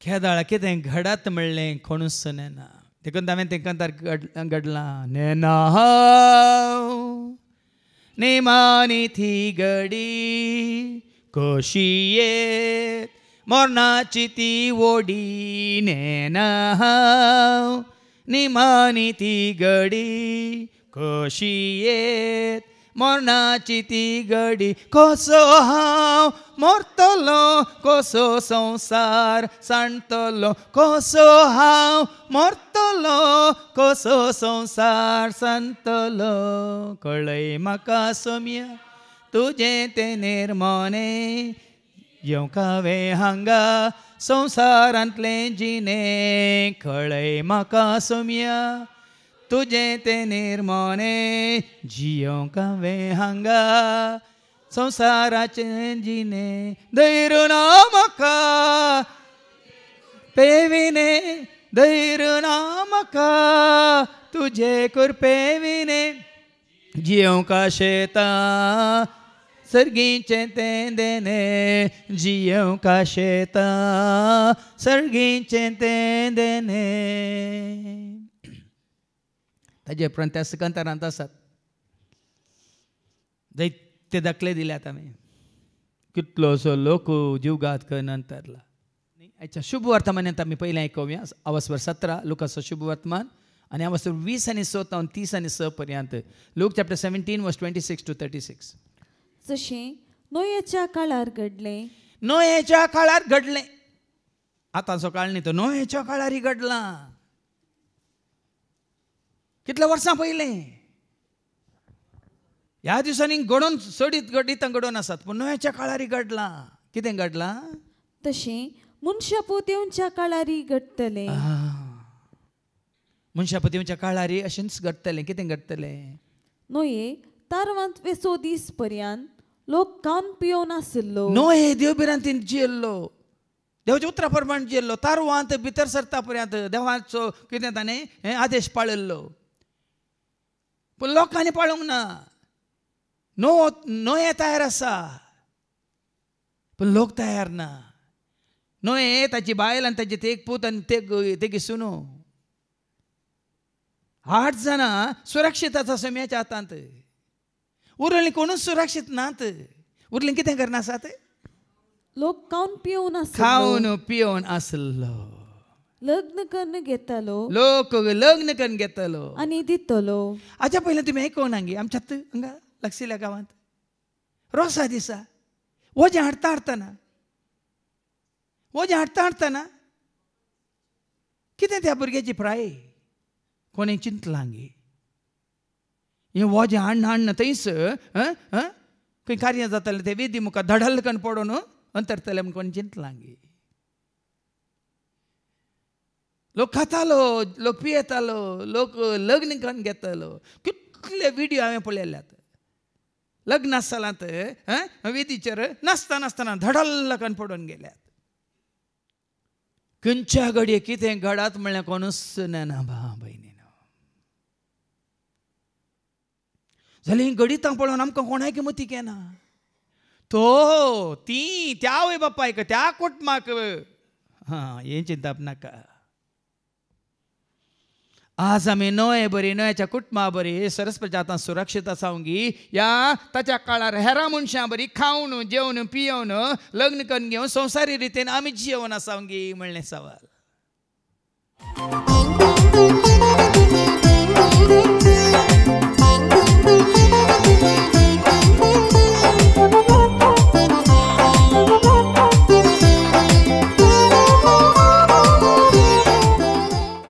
खेदाळ कितें घडत म्हणलें कोणूच नेना देखून हांवें तेंकां घडलां नेना हांव नेमानी थी घडी कशी येत मोरणाची ती वोडी नेना हांव नेमानी ती घडी कशी येत मोरणाची ती घडी कसो हांव मोरतलो कसो संसार सांडतलो कसो हांव मोरतलो कसो संसार सांडतलो कळय म्हाका सोम्या तुजें तें निर्मोणे येवंक हांवें हांगा संवसारांतलें जिणें कळय म्हाका सोम्या तुजें तें निर्मोणे जियोंक हांवें हांगा संवसाराचें जिणें धैर्य ना म्हाका पेविने धैर्य ना म्हाका तुजे कृपेविने जियोंक शेता सर्गीचें तें देणे जियोंक शेता सर्गीचें तें देणे ताजे प्रंत्यासकांतरांत आसात दैत्य दाखले दिल्यात हांवें कितलोसो लोक जीवघात नंतरला आयच्या शुभ वर्तमानांत आमी पयलें आयकुया अवस्वर 17 लुकाचो शुभ वर्तमान आनी अवस्वर 20 आनी 6 तावन 30 आनी 6 पर्यंत लूक चॅप्टर 17 वर्स 26 to 36 जशें नोयेच्या काळार घडलें नोयेच्या काळार घडलें आतांचो काळ न्ही तो नोयेच्या काळार घडलां कितल्या वर्सां पयलें ह्या दिसांनी घडोवन सडीत घडीत घडोवन आसात पूण नोयेच्या काळार घडलां कितें घडलां तशें मनशापुतेवच्या काळार घडटलें मनशापुतेवच्या काळार अशेंच घडटलें कितें घडटलें नोये तारवांत वेसो दीस पर्यंत लोक खावन पियोन आसलो नोये देवबिरांतीन जियेल्लो देवाच्या उतरा प्रमाण जियेल्लो तारवांत भितर सरता पर्यंत देवाचो कितें ताणें हें आदेश पाळिल्लो पूण लोकांनी पाळूंक ना नोये तयार आसा पूण लोक तयार ना नोये ताची बायल आनी ताची ते एक पूत आनी तेगी सुनो 8 जाणां सुरक्षीत आसा सोम्याच्या हातांत उरलीं कोणूच सुरक्षीत नात उरलीं कितें करना आसात लोक खावन पियोन आसलो लग्न करून घेतलो लोक लग्न करून घेतलो आनी दितलो हाच्या पयलें तुमी आयकूंक ना गे आमच्यात हांगा लागशिल्ल्या गांवांत रोसा दिसा वजें हाडटा हाडटना कितें त्या भुरग्याची प्राय कोणें चिंतलां गे हें वजें हाडना थंयच खंय कार्य जातालें तें वेदी मुखार धडल करून पडोवन अंतरतलें म्हूण कोणें चिंतलां गे लोक खातालो लोक पियेतालो लोक लग्न करून घेतालो कितले व्हिडियो हांवें पळयल्यात लग्न आसतालांत वेदीचेर नासतना धडल करून पडोवन गेल्यात खंयच्या घडये कितें घडत म्हणल्यार कोणूच ना भयणीनो जाल्यार ही घडीतां पळोवन आमकां कोणायक मती केना त्या आवय बापायक त्या कुटुंबाक हें चिंतप नाका आज आमी नोये बरी नोयाच्या कुटुंबा बरी सरस्वती आतां सुरक्षीत आसावंगी या ताच्या काळार हेरां मनशां बरी खावन जेवन पियोवन लग्न करून घेवन संवसारी रितीन आमी जियोन आसावंगी म्हणलें सवाल